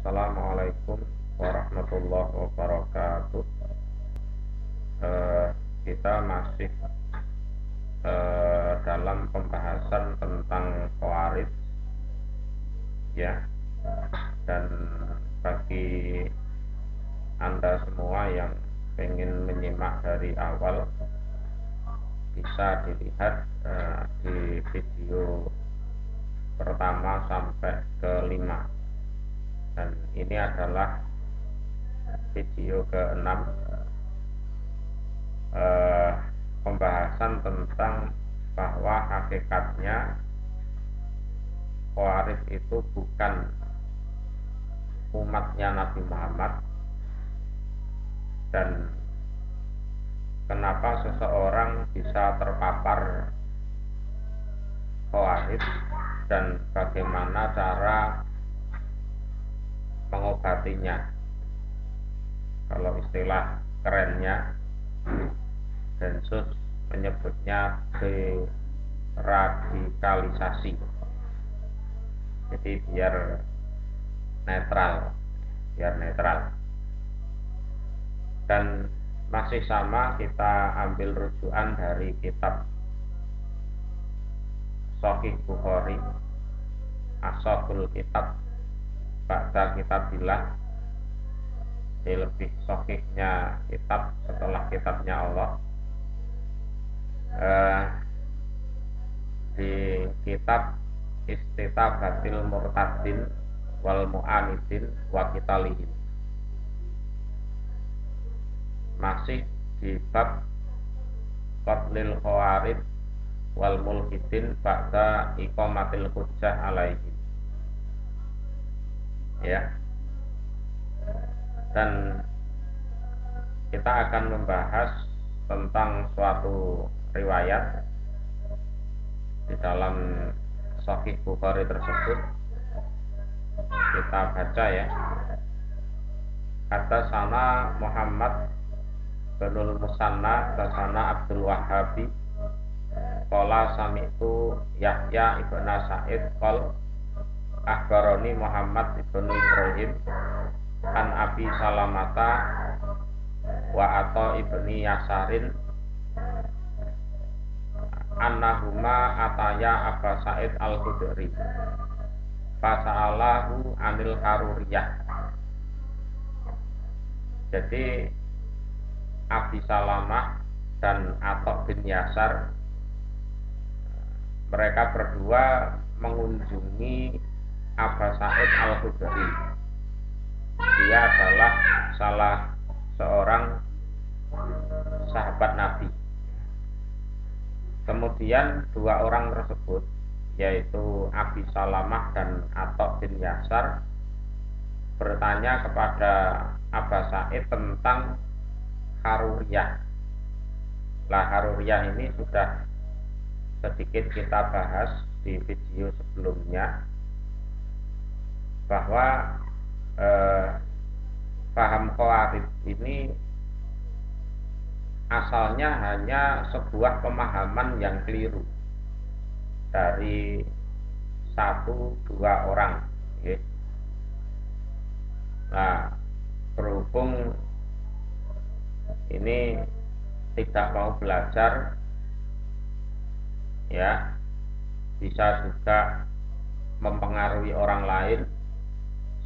Assalamualaikum warahmatullahi wabarakatuh. Kita masih dalam pembahasan tentang Khawarij, ya. Dan bagi Anda semua yang ingin menyimak dari awal, bisa dilihat di video pertama sampai ke-5. Dan ini adalah video ke-6, pembahasan tentang bahwa hakikatnya Khawarij itu bukan umatnya Nabi Muhammad, dan kenapa seseorang bisa terpapar Khawarij dan bagaimana cara mengobatinya. Kalau istilah kerennya, Densus menyebutnya deradikalisasi. Jadi biar netral. Dan masih sama, kita ambil rujukan dari kitab Sahih Bukhari, Ashobul Kitab Ba'da Kitabillah. Jadi lebih sahihnya kitab setelah kitabnya Allah. Di kitab Istitabatil Murtadin wal Mu'anidin wa Qitalihim, masih di bab Qatlil Khawarij wal Mulhidin ba'da iqamatil hujjah alaihim, ya. Dan kita akan membahas tentang suatu riwayat di dalam Sahih Bukhari tersebut. Kita baca, ya. Kata sana Muhammad binul Musanna Tasana Abdul Wahhabi qala sami'tu Yahya ibn Sa'id qol akhbaroni Muhammad ibn Ibrahim an Abi Salamata wa Atta ibni Yasarin annahuma ataya Aba Sa'id al-Khudri fasa'alahu anil haruriyah. Jadi Abi Salamah dan Atta bin Yasar, mereka berdua mengunjungi Aba Sa'id al-Khudri. Dia adalah salah seorang sahabat Nabi. Kemudian dua orang tersebut, yaitu Abi Salamah dan Atta bin Yasar, bertanya kepada Aba Sa'id tentang Haruriyah. Haruriyah ini sudah sedikit kita bahas di video sebelumnya, bahwa paham Khawarij ini asalnya hanya sebuah pemahaman yang keliru dari satu dua orang, ya. Berhubung ini tidak mau belajar, ya, bisa juga mempengaruhi orang lain,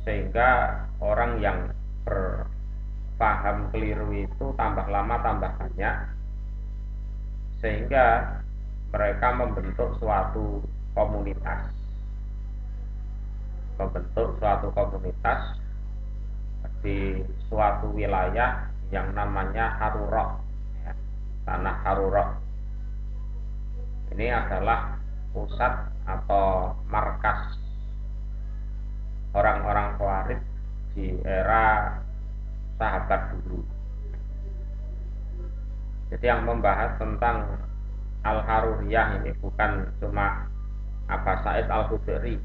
sehingga orang yang berpaham keliru itu tambah lama tambah banyak, sehingga mereka membentuk suatu komunitas di suatu wilayah yang namanya Harurah, ya, tanah Harurah. Ini adalah pusat atau markas orang-orang Khawarij di era sahabat dulu. Jadi yang membahas tentang Al-Haruriyah ini bukan cuma Aba Sa'id al-Khudri,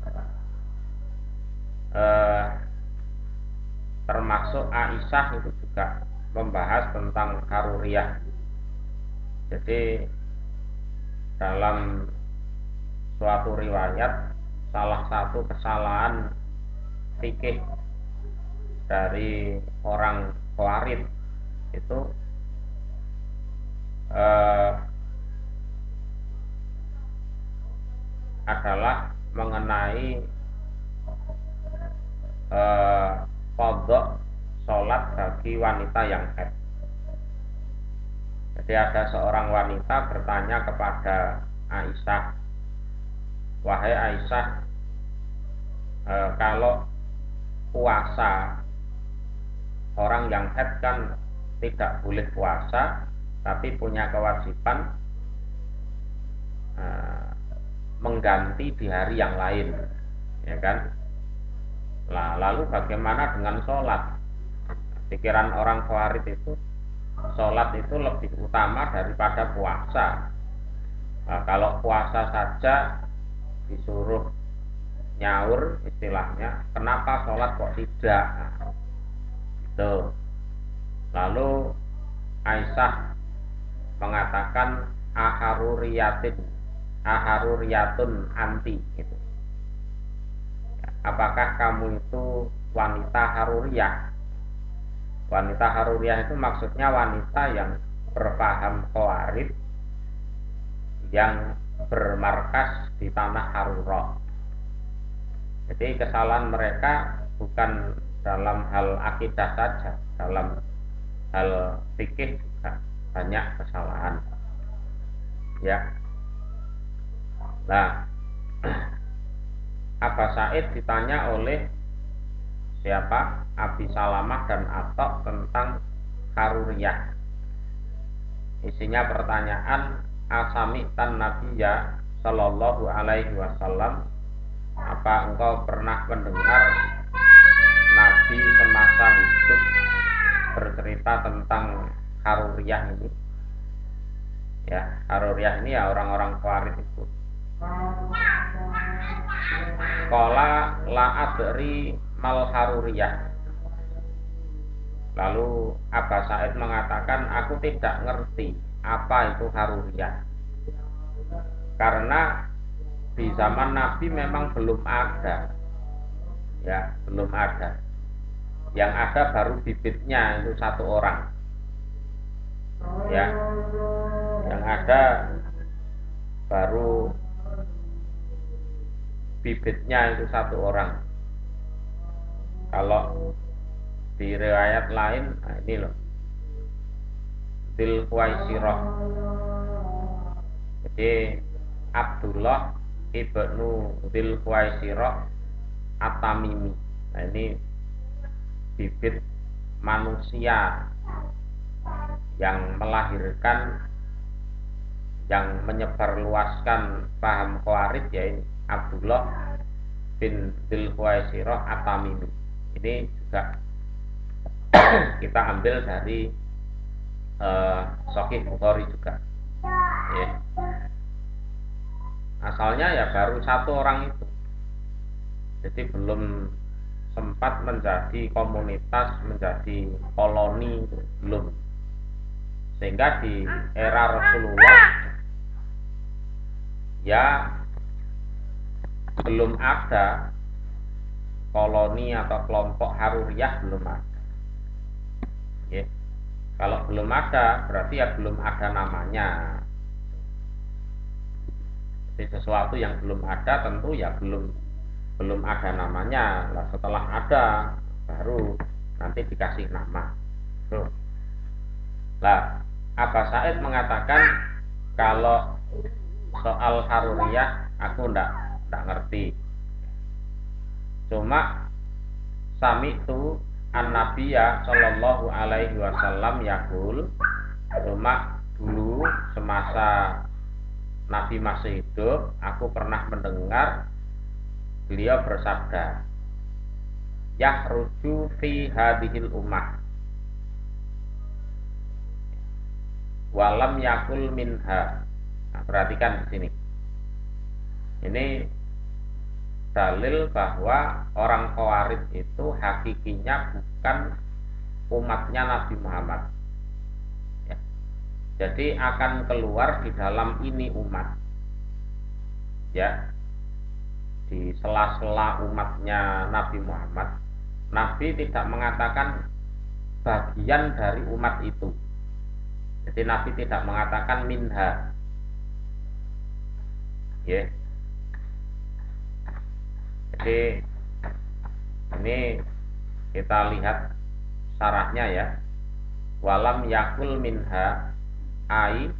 termasuk Aisyah itu juga membahas tentang Haruriyah. Jadi dalam suatu riwayat, salah satu kesalahan fikih dari orang Khawarij itu eh, adalah mengenai qadha sholat bagi wanita yang haid. Jadi ada seorang wanita bertanya kepada Aisyah, wahai Aisyah, kalau puasa, orang yang haid kan tidak boleh puasa, tapi punya kewajiban mengganti di hari yang lain, ya kan? Nah, lalu bagaimana dengan sholat? Pikiran orang Khawarij itu, sholat itu lebih utama daripada puasa. Nah, kalau puasa saja disuruh nyaur istilahnya, kenapa sholat kok tidak? Nah, gitu. Lalu Aisyah mengatakan aharuriyatun anti gitu. Apakah kamu itu wanita haruriyah? Wanita haruriyah itu maksudnya wanita yang berpaham Khawarij, yang bermarkas di tanah Harura. Jadi kesalahan mereka bukan dalam hal akidah saja, dalam hal fikih juga banyak kesalahan. Ya. Nah, Abba Said ditanya oleh siapa? Abi Salamah dan Atok tentang Haruriyah. Isinya pertanyaan, asami'tan Nabiyya sallallahu alaihi wasallam, apa engkau pernah mendengar Nabi semasa hidup bercerita tentang Haruriyah ini? Ya, Haruriyah ini ya orang-orang Khawarij itu. Qala la adri mal Haruriyah. Lalu Abba Said mengatakan, aku tidak ngerti apa itu Haruriyah. Karena di zaman Nabi memang belum ada. Ya, belum ada. Yang ada baru bibitnya itu satu orang. Ya. Yang ada baru bibitnya itu satu orang. Kalau di riwayat lain, nah ini loh, Dzul Khuwaisirah. Jadi Abdullah ibnu Dzul Khuwaisirah At-Tamimi. Nah ini bibit manusia yang melahirkan, yang menyebarluaskan paham Khawarij, ya ini Abdullah bin Dzul Khuwaisirah At-Tamimi. Ini juga kita ambil dari Sahih Bukhari juga. Ya. Asalnya ya baru satu orang itu. Jadi belum sempat menjadi komunitas, menjadi koloni, belum. Sehingga di era Rasulullah ya belum ada koloni atau kelompok Haruriyah, belum ada. Ya. Kalau belum ada berarti ya belum ada namanya. Jadi sesuatu yang belum ada tentu ya belum ada namanya. Lah setelah ada baru nanti dikasih nama. Tuh. Lah Abba Said mengatakan, kalau soal Haruriyah aku ndak ngerti. Cuma sami itu an-Nabiyya sallallahu alaihi wasallam yaqul, cuma dulu semasa Nabi masih hidup aku pernah mendengar beliau bersabda, yahruju fi hadhil ummah walam yakul minha. Nah, perhatikan di sini. Ini dalil bahwa orang Khawarij itu hakikinya bukan umatnya Nabi Muhammad. Ya. Jadi akan keluar di dalam ini umat. Ya. Di sela-sela umatnya Nabi Muhammad Nabi tidak mengatakan bagian dari umat itu. Jadi Nabi tidak mengatakan minha. Ya. Jadi ini kita lihat syaratnya ya. Walam yakul minha ai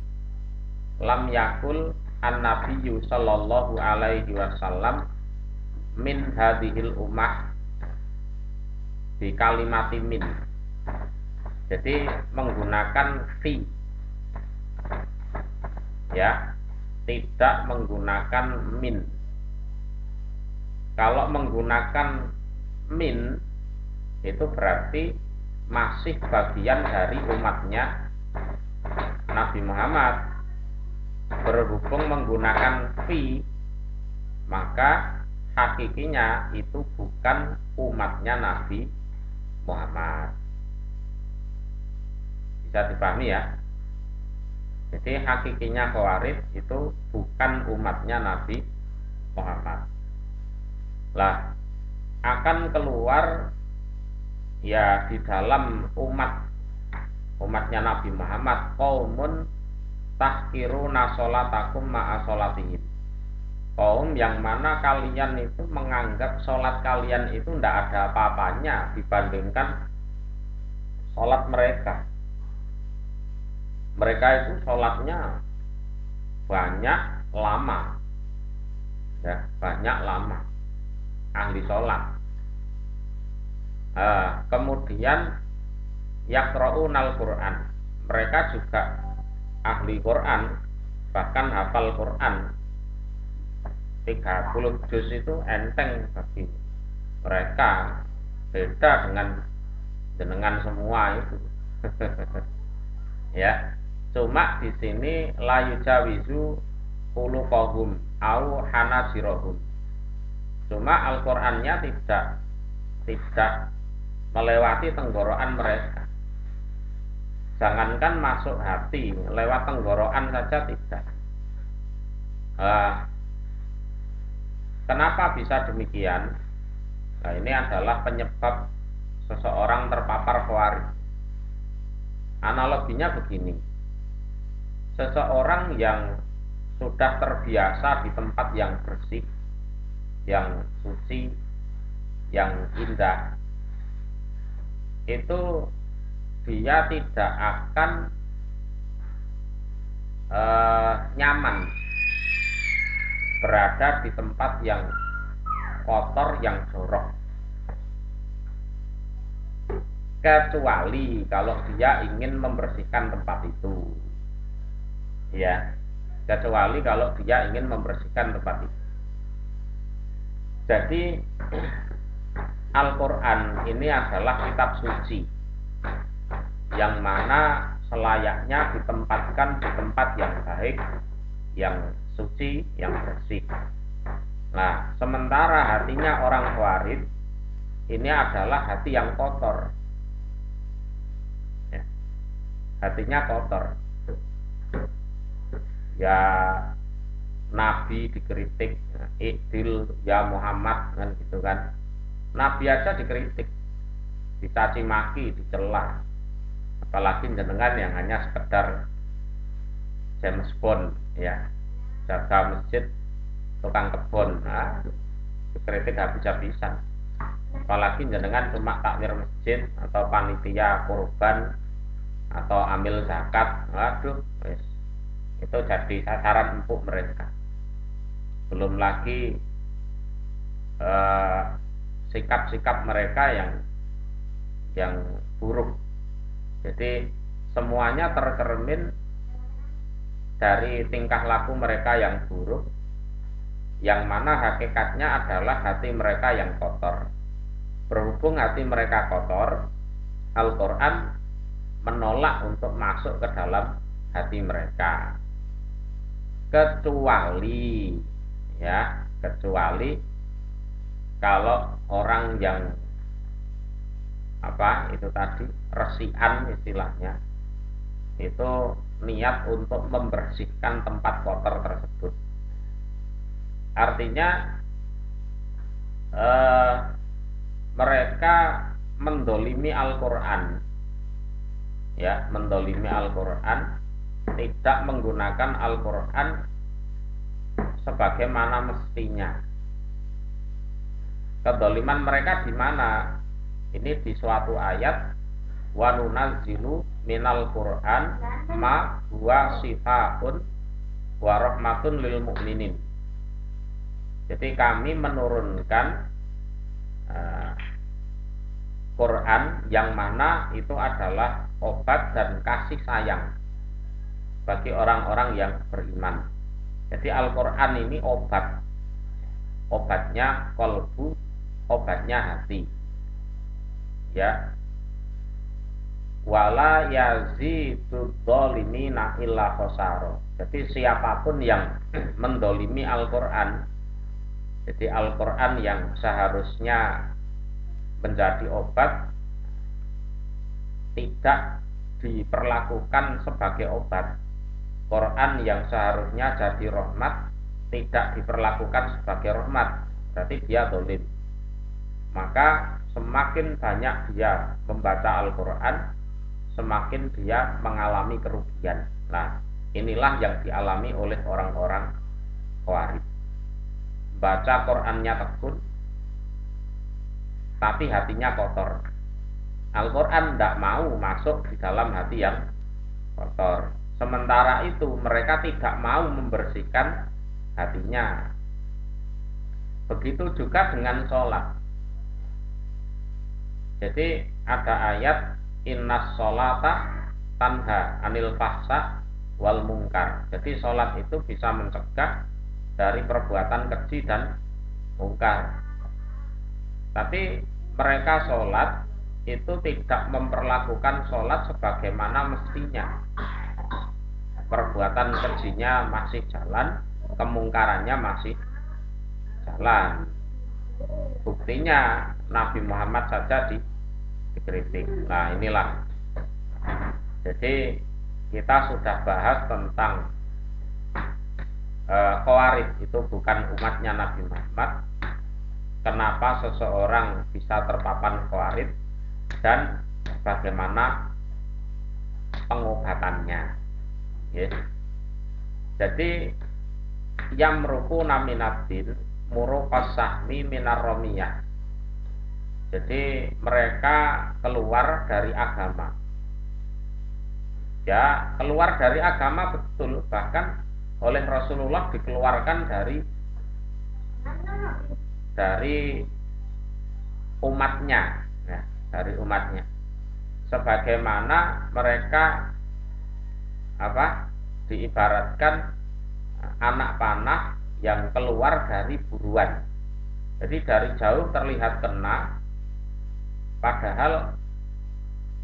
lam yakul an-nabiyyu sallallahu alaihi wasallam min hadhil ummah di kalimati min. Jadi menggunakan fi ya, tidak menggunakan min. Kalau menggunakan min itu berarti masih bagian dari umatnya Nabi Muhammad. Berhubung menggunakan fi, maka hakikinya itu bukan umatnya Nabi Muhammad. Bisa dipahami ya. Jadi hakikinya Khawarij itu bukan umatnya Nabi Muhammad. Lah, akan keluar ya di dalam umatnya Nabi Muhammad qaumun tahkiruna sholatakum ma'a sholatihim. Kaum yang mana kalian itu menganggap sholat kalian itu tidak ada apa-apanya dibandingkan sholat mereka. Mereka itu sholatnya banyak lama, ya, banyak lama, ahli sholat. Kemudian yaqra'unal Quran, mereka juga ahli Quran, bahkan hafal Quran 30 juz itu enteng bagi mereka, beda dengan semua itu. Ya, cuma di sini layu jawizu quluqahum au hanasirohum. Cuma Al-Qur'annya tidak melewati tenggorokan mereka. Jangankan masuk hati, lewat tenggorokan saja tidak. Kenapa bisa demikian? Nah, ini adalah penyebab seseorang terpapar Khawarij. Analoginya begini. Seseorang yang sudah terbiasa di tempat yang bersih, yang suci, yang indah, itu dia tidak akan nyaman berada di tempat yang kotor, yang jorok, kecuali kalau dia ingin membersihkan tempat itu, ya, kecuali kalau dia ingin membersihkan tempat itu. Jadi Al-Quran ini adalah kitab suci yang mana selayaknya ditempatkan di tempat yang baik, yang suci, yang bersih. Nah, sementara hatinya orang Khawarij ini adalah hati yang kotor, ya, hatinya kotor. Ya, Nabi dikritik, Idil ya Muhammad, kan gitu kan. Nabi aja dikritik, dicaci maki, dicela. Apalagi jenengan yang hanya sekedar James Bond, ya, jaga masjid, tukang kebun, nah, dikritik habis-habisan. Apalagi jenengan cuma takmir masjid atau panitia kurban atau amil zakat, waduh, itu jadi sasaran empuk mereka. Belum lagi sikap-sikap mereka yang buruk. Jadi semuanya tercermin dari tingkah laku mereka yang buruk, yang mana hakikatnya adalah hati mereka yang kotor. Berhubung hati mereka kotor, Al-Quran menolak untuk masuk ke dalam hati mereka, kecuali kalau orang yang itu tadi resian istilahnya, itu niat untuk membersihkan tempat kotor tersebut. Artinya mereka mendolimi Al-Quran, ya, mendolimi Al-Quran, tidak menggunakan Al-Quran sebagaimana mestinya. Kedoliman mereka di mana? Ini di suatu ayat, wa nunazzilu minal Qur'an ma huwa shifaa'un wa rahmatun lil mu'minin. Jadi kami menurunkan Quran yang mana itu adalah obat dan kasih sayang bagi orang-orang yang beriman. Jadi Al-Quran ini obat, obatnya kolbu, obatnya hati, ya. Wala yazidud dzalimina illa khosaro. Jadi siapapun yang mendolimi Al-Quran, jadi Al-Quran yang seharusnya menjadi obat tidak diperlakukan sebagai obat. Quran yang seharusnya jadi rahmat tidak diperlakukan sebagai rahmat, berarti dia dolim. Maka semakin banyak dia membaca Al-Quran, semakin dia mengalami kerugian. Nah, inilah yang dialami oleh orang-orang Khawarij. Baca Qurannya tekun, tapi hatinya kotor. Al-Quran tidak mau masuk di dalam hati yang kotor. Sementara itu mereka tidak mau membersihkan hatinya. Begitu juga dengan sholat. Jadi ada ayat innas sholata tanha anil fahsya wal mungkar. Jadi sholat itu bisa mencegah dari perbuatan keji dan mungkar. Tapi mereka sholat itu tidak memperlakukan sholat sebagaimana mestinya. Perbuatan kejinya masih jalan, kemungkarannya masih jalan. Buktinya Nabi Muhammad saja dikritik. Nah, inilah. Jadi kita sudah bahas tentang Khawarij itu bukan umatnya Nabi Muhammad. Kenapa seseorang bisa terpapar Khawarij dan bagaimana pengobatannya. Yes. Jadi yang merukuna minaddin muruqas sahmi minar romiyah. Jadi mereka keluar dari agama. Ya, keluar dari agama betul, bahkan oleh Rasulullah dikeluarkan dari umatnya, ya, dari umatnya. Sebagaimana mereka diibaratkan anak panah yang keluar dari buruan. Jadi dari jauh terlihat kena, padahal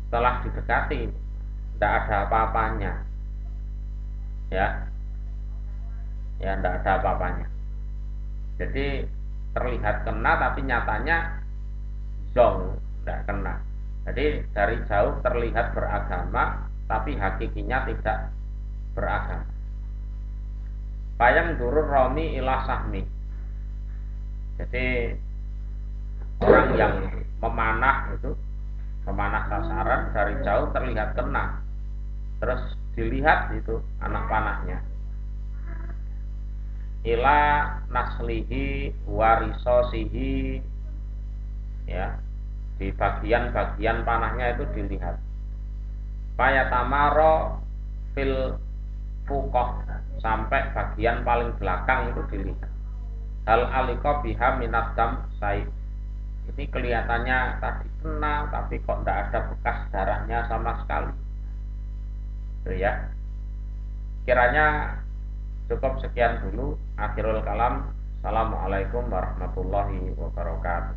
setelah didekati tidak ada apa-apanya, ya tidak ada apa-apanya. Jadi terlihat kena tapi nyatanya zong, tidak kena. Jadi dari jauh terlihat beragama tapi hakikinya tidak beragama. Bayang durur romi ilah sahmi. Jadi orang yang memanah itu, memanah sasaran dari jauh terlihat kena, terus dilihat itu anak panahnya. Ila naslihi warisosihi, ya, di bagian-bagian panahnya itu dilihat. Payatamaro fil fukoh, sampai bagian paling belakang itu dilihat. Hal aliko biha minadam saib. Ini kelihatannya tadi kena, tapi kok tidak ada bekas darahnya sama sekali. Itu ya. Kiranya cukup sekian dulu. Akhirul kalam. Assalamualaikum warahmatullahi wabarakatuh.